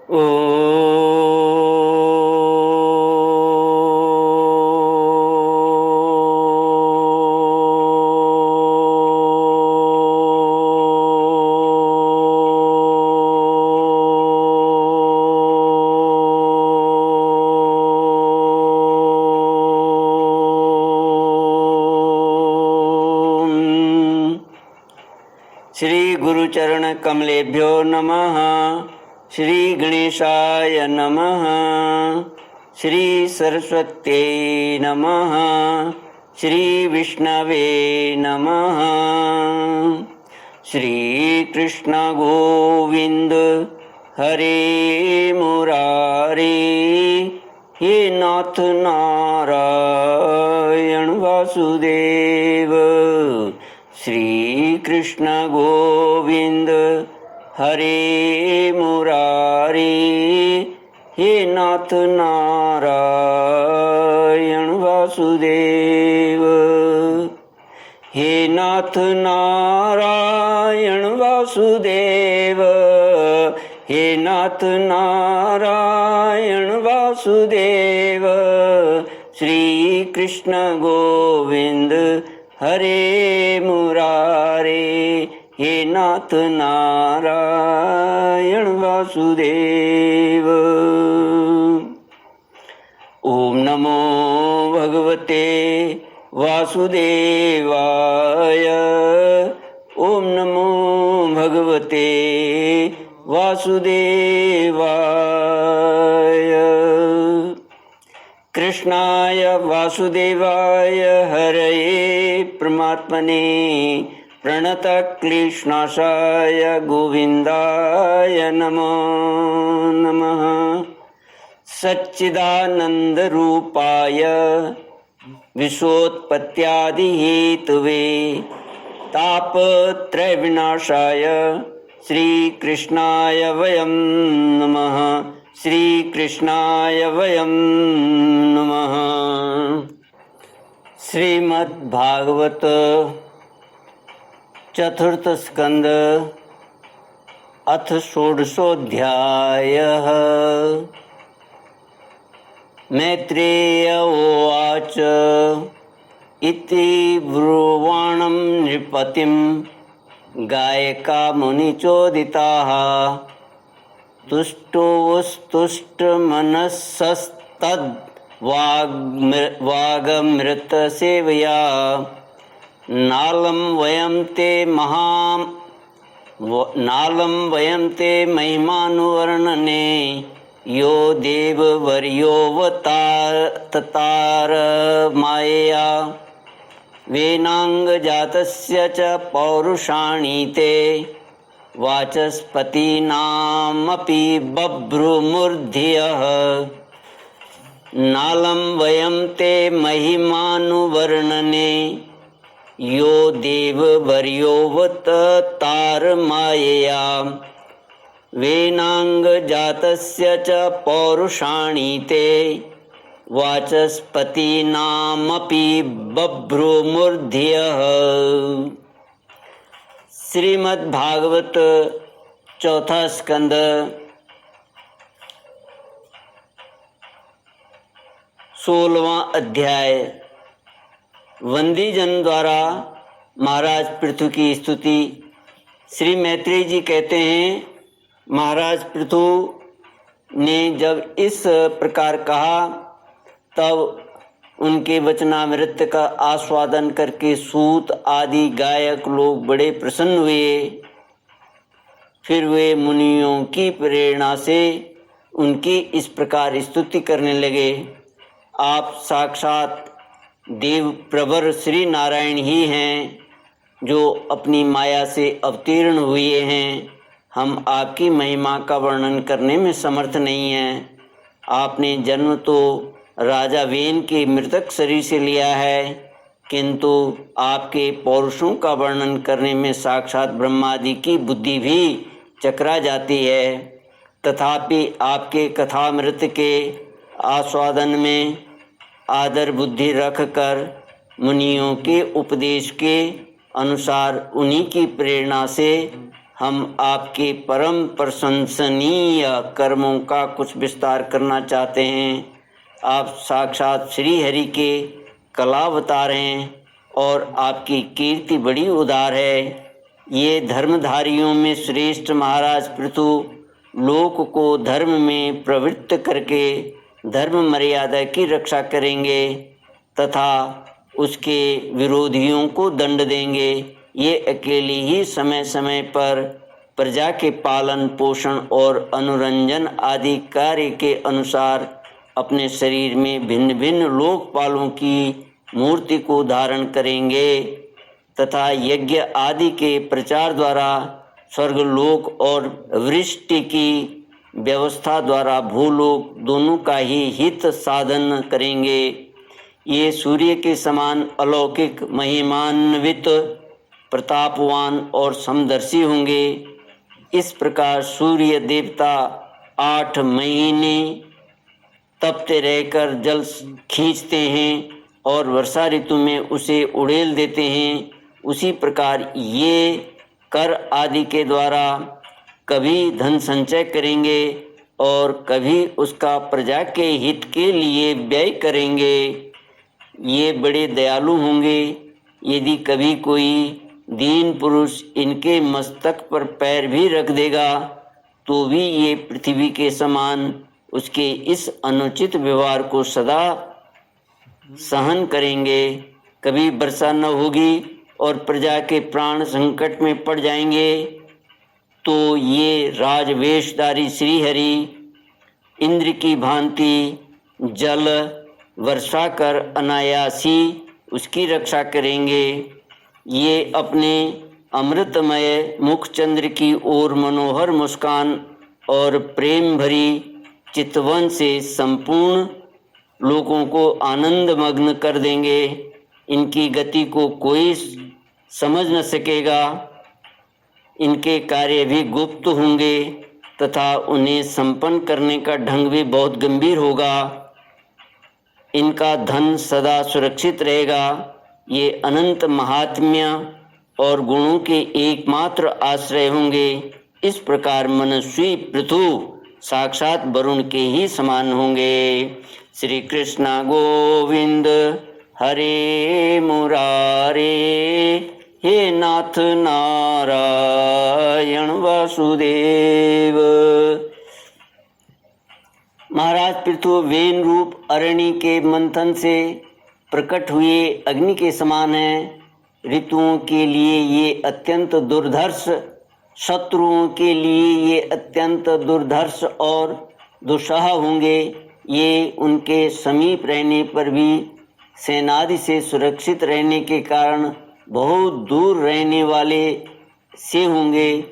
ओ श्री गुरुचरण कमलेभ्यो नमः। श्री गणेशाय नमः। श्री सरस्वत्यै नमः। श्री विष्णवे नमः। श्री कृष्ण गोविंद हरे मुरारी, हे नाथ नारायण वासुदेव। श्री कृष्ण गोविंद हरे मुरारी, हे नाथ नारायण वासुदेव। हे नाथ नारायण वासुदेव, हे नाथ नारायण वासुदेव। श्री कृष्ण गोविंद हरे मुरारे, हे नाथ नारायण वासुदेव। ओम नमो भगवते वासुदेवाय। ओम नमो भगवते वासुदेवाय। कृष्णाय वासुदेवाय हरये परमात्मने प्रणतक्लेशनाशाय गोविन्दाय नमो नमः। सच्चिदानन्दरूपाय विश्वोत्पत्त्यादिहेतवे तापत्रयविनाशाय श्रीकृष्णाय वयं नमः। श्रीकृष्णाय वयं नमः। श्रीमद्भागवत चतुर्थ स्कंद अथ षोडशोऽध्यायः। मैत्रेय उवाच इति ब्रुवाणं नृपतिं गायका मुनिचोदिताः। तुष्टुवस्तुष्टमनसस्तद्वागमृतसेवया नालं वयं ते महिमानुवर्णने यो देववर्योऽवतार मायया वेनाङ्गजातस्य च पौरुषाणि ते वाचस्पतीनामपि बभ्रुमूर्ध्यः। नालं वयं ते महिमानुवर्णने यो देववर्योऽवतार मायया वेनाङ्गजातस्य च पौरुषाणि ते वाचस्पतीनामपि बभ्रुमूर्ध्यः। श्रीमद्भागवत चौथा स्कंद 16वां अध्याय। वंदीजन द्वारा महाराज पृथु की स्तुति। श्री मैत्रेय जी कहते हैं, महाराज पृथु ने जब इस प्रकार कहा तब उनके वचनामृत का आस्वादन करके सूत आदि गायक लोग बड़े प्रसन्न हुए। फिर वे मुनियों की प्रेरणा से उनकी इस प्रकार स्तुति करने लगे। आप साक्षात देव प्रवर श्री नारायण ही हैं जो अपनी माया से अवतीर्ण हुए हैं। हम आपकी महिमा का वर्णन करने में समर्थ नहीं हैं। आपने जन्म तो राजा वेन के मृतक शरीर से लिया है, किंतु आपके पौरुषों का वर्णन करने में साक्षात ब्रह्मादि की बुद्धि भी चकरा जाती है। तथापि आपके कथामृत के आस्वादन में आदर बुद्धि रखकर मुनियों के उपदेश के अनुसार उन्हीं की प्रेरणा से हम आपके परम प्रशंसनीय कर्मों का कुछ विस्तार करना चाहते हैं। आप साक्षात श्री हरि के कलावतार हैं और आपकी कीर्ति बड़ी उदार है। ये धर्मधारियों में श्रेष्ठ महाराज पृथु लोक को धर्म में प्रवृत्त करके धर्म मर्यादा की रक्षा करेंगे तथा उसके विरोधियों को दंड देंगे। ये अकेले ही समय समय पर प्रजा के पालन पोषण और अनुरंजन आदि कार्य के अनुसार अपने शरीर में भिन्न भिन्न लोकपालों की मूर्ति को धारण करेंगे तथा यज्ञ आदि के प्रचार द्वारा स्वर्गलोक और वृष्टि की व्यवस्था द्वारा भूलोक दोनों का ही हित साधन करेंगे। ये सूर्य के समान अलौकिक महिमान्वित प्रतापवान और समदर्शी होंगे। इस प्रकार सूर्य देवता 8 महीने तपते रहकर जल खींचते हैं और वर्षा ऋतु में उसे उड़ेल देते हैं, उसी प्रकार ये कर आदि के द्वारा कभी धन संचय करेंगे और कभी उसका प्रजा के हित के लिए व्यय करेंगे। ये बड़े दयालु होंगे। यदि कभी कोई दीन पुरुष इनके मस्तक पर पैर भी रख देगा तो भी ये पृथ्वी के समान उसके इस अनुचित व्यवहार को सदा सहन करेंगे। कभी वर्षा न होगी और प्रजा के प्राण संकट में पड़ जाएंगे तो ये राजवेशधारी श्री हरि इंद्र की भांति जल वर्षा कर अनायासी उसकी रक्षा करेंगे। ये अपने अमृतमय मुखचंद्र की ओर मनोहर मुस्कान और प्रेम भरी चितवन से संपूर्ण लोगों को आनंद मग्न कर देंगे। इनकी गति को कोई समझ न सकेगा। इनके कार्य भी गुप्त होंगे तथा उन्हें संपन्न करने का ढंग भी बहुत गंभीर होगा। इनका धन सदा सुरक्षित रहेगा। ये अनंत महात्म्य और गुणों के एकमात्र आश्रय होंगे। इस प्रकार मनस्वी पृथु साक्षात वरुण के ही समान होंगे। श्री कृष्ण गोविंद हरे मुरारे, हे नाथ नारायण वासुदेव। महाराज पृथु वेन रूप अरण्य के मंथन से प्रकट हुए अग्नि के समान हैं। ऋतुओं के लिए ये अत्यंत दुर्धर्ष, शत्रुओं के लिए ये अत्यंत दुर्धर्ष और दुस्सह होंगे। ये उनके समीप रहने पर भी सेनादि से सुरक्षित रहने के कारण बहुत दूर रहने वाले से होंगे।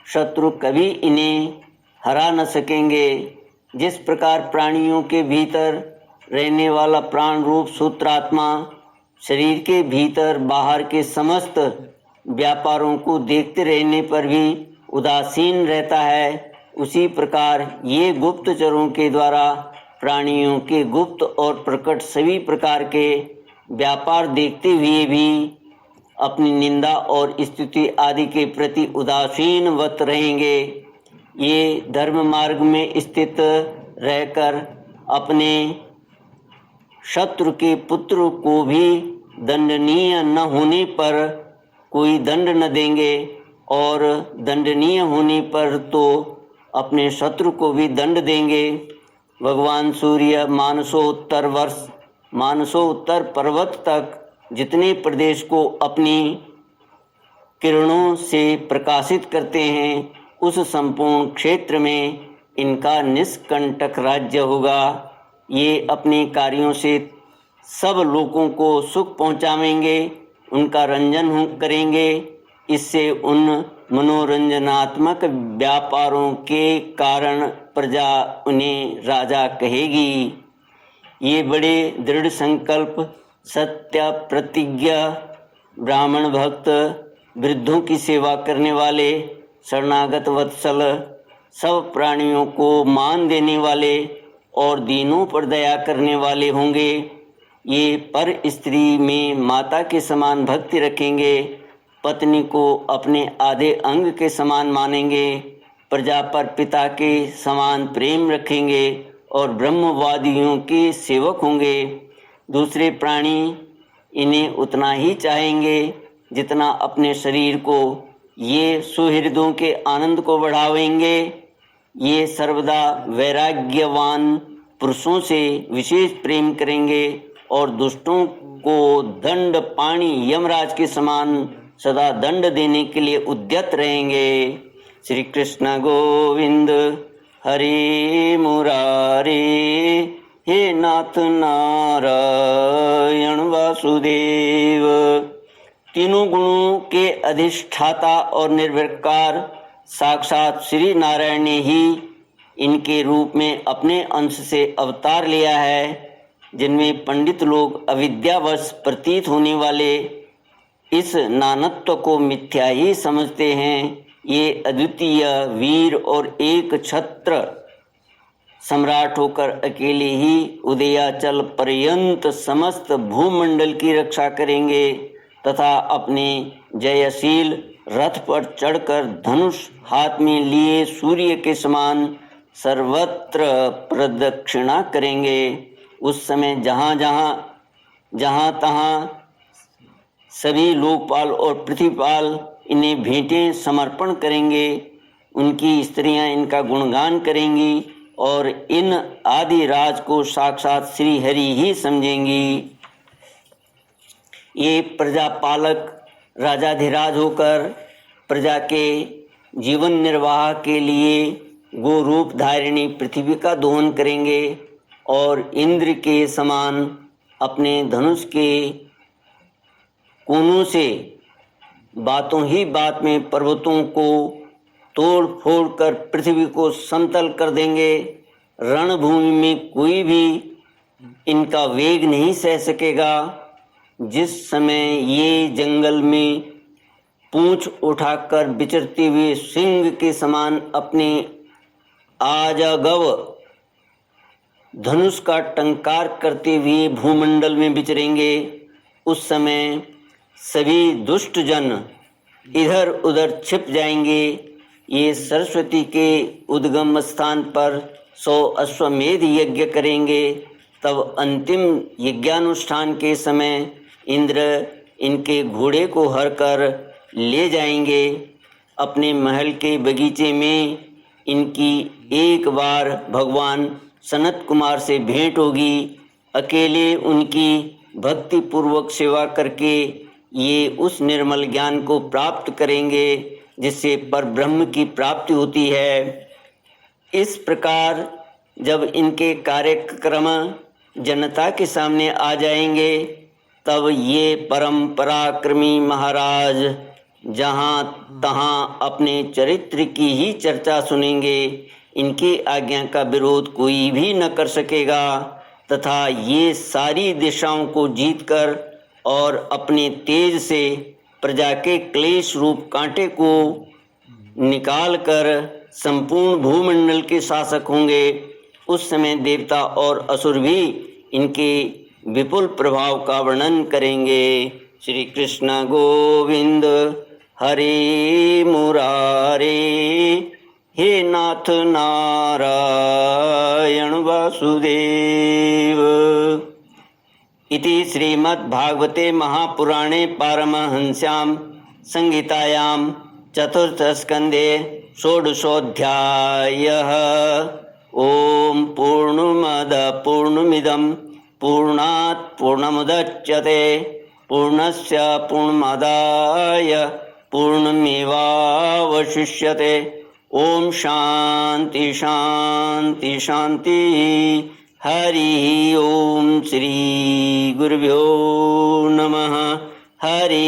शत्रु कभी इन्हें हरा न सकेंगे। जिस प्रकार प्राणियों के भीतर रहने वाला प्राण रूप सूत्रात्मा शरीर के भीतर बाहर के समस्त व्यापारों को देखते रहने पर भी उदासीन रहता है, उसी प्रकार ये गुप्तचरों के द्वारा प्राणियों के गुप्त और प्रकट सभी प्रकार के व्यापार देखते हुए भी अपनी निंदा और स्तुति आदि के प्रति उदासीन वत रहेंगे। ये धर्म मार्ग में स्थित रहकर अपने शत्रु के पुत्र को भी दंडनीय न होने पर कोई दंड न देंगे और दंडनीय होने पर तो अपने शत्रु को भी दंड देंगे। भगवान सूर्य मानसोत्तर पर्वत तक जितने प्रदेश को अपनी किरणों से प्रकाशित करते हैं, उस संपूर्ण क्षेत्र में इनका निष्कंटक राज्य होगा। ये अपने कार्यों से सब लोगों को सुख पहुँचावेंगे, उनका रंजन करेंगे। इससे उन मनोरंजनात्मक व्यापारों के कारण प्रजा उन्हें राजा कहेगी। ये बड़े दृढ़ संकल्प, सत्य प्रतिज्ञा, ब्राह्मण भक्त, वृद्धों की सेवा करने वाले, शरणागत वत्सल, सब प्राणियों को मान देने वाले और दीनों पर दया करने वाले होंगे। ये पर स्त्री में माता के समान भक्ति रखेंगे पत्नी को अपने आधे अंग के समान मानेंगे, प्रजा पर पिता के समान प्रेम रखेंगे और ब्रह्मवादियों के सेवक होंगे। दूसरे प्राणी इन्हें उतना ही चाहेंगे जितना अपने शरीर को। ये सुहृदों के आनंद को बढ़ावेंगे। ये सर्वदा वैराग्यवान पुरुषों से विशेष प्रेम करेंगे और दुष्टों को दंड पाणी यमराज के समान सदा दंड देने के लिए उद्यत रहेंगे। श्री कृष्ण गोविंद हरे मुरारे, हे नाथ नारायण वासुदेव। तीनों गुणों के अधिष्ठाता और निर्विकार साक्षात श्री नारायण ने ही इनके रूप में अपने अंश से अवतार लिया है। जिनमें पंडित लोग अविद्यावश प्रतीत होने वाले इस नानत्व को मिथ्या ही समझते हैं, ये अद्वितीय वीर और एक छत्र सम्राट होकर अकेले ही उदयाचल पर्यंत समस्त भूमंडल की रक्षा करेंगे तथा अपने जयशील रथ पर चढ़कर धनुष हाथ में लिए सूर्य के समान सर्वत्र प्रदक्षिणा करेंगे। उस समय जहाँ तहाँ सभी लोकपाल और पृथ्वीपाल इन्हें भेंटें समर्पण करेंगे। उनकी स्त्रियां इनका गुणगान करेंगी और इन आदि राज को साक्षात श्री हरि ही समझेंगी। ये प्रजापालक राजाधिराज होकर प्रजा के जीवन निर्वाह के लिए गोरूप धारिणी पृथ्वी का दोहन करेंगे और इंद्र के समान अपने धनुष के कोनों से बातों ही बात में पर्वतों को तोड़ फोड़ कर पृथ्वी को समतल कर देंगे। रणभूमि में कोई भी इनका वेग नहीं सह सकेगा। जिस समय ये जंगल में पूंछ उठाकर विचरते हुए सिंह के समान अपने आजगव धनुष का टंकार करते हुए भूमंडल में विचरेंगे, उस समय सभी दुष्ट जन इधर उधर छिप जाएंगे। ये सरस्वती के उद्गम स्थान पर 100 अश्वमेध यज्ञ करेंगे। तब अंतिम यज्ञानुष्ठान के समय इंद्र इनके घोड़े को हर कर ले जाएंगे। अपने महल के बगीचे में इनकी एक बार भगवान सनत कुमार से भेंट होगी। अकेले उनकी भक्ति पूर्वक सेवा करके ये उस निर्मल ज्ञान को प्राप्त करेंगे जिससे परब्रह्म की प्राप्ति होती है। इस प्रकार जब इनके कार्यक्रम जनता के सामने आ जाएंगे तब ये परम पराक्रमी महाराज जहाँ तहाँ अपने चरित्र की ही चर्चा सुनेंगे। इनकी आज्ञा का विरोध कोई भी न कर सकेगा तथा ये सारी दिशाओं को जीतकर और अपने तेज से प्रजा के क्लेश रूप कांटे को निकालकर संपूर्ण भूमंडल के शासक होंगे। उस समय देवता और असुर भी इनके विपुल प्रभाव का वर्णन करेंगे। श्री कृष्ण गोविंद हरे मुरारे, हे नाथ नारायण वासुदेव। इति श्रीमद्भागवते महापुराणे पारमहंस्यां संहितायां चतुर्थस्कन्धे षोडशोऽध्यायः। ओम पूर्णमद पूर्णमिदं पूर्णात् पूर्णमुदच्यते पूर्णस्य पूर्णमादाय पूर्णमेवावशिष्यते। ओम शांति शांति शांति। हरि ओम श्री गुरुभ्यो नमः। हरि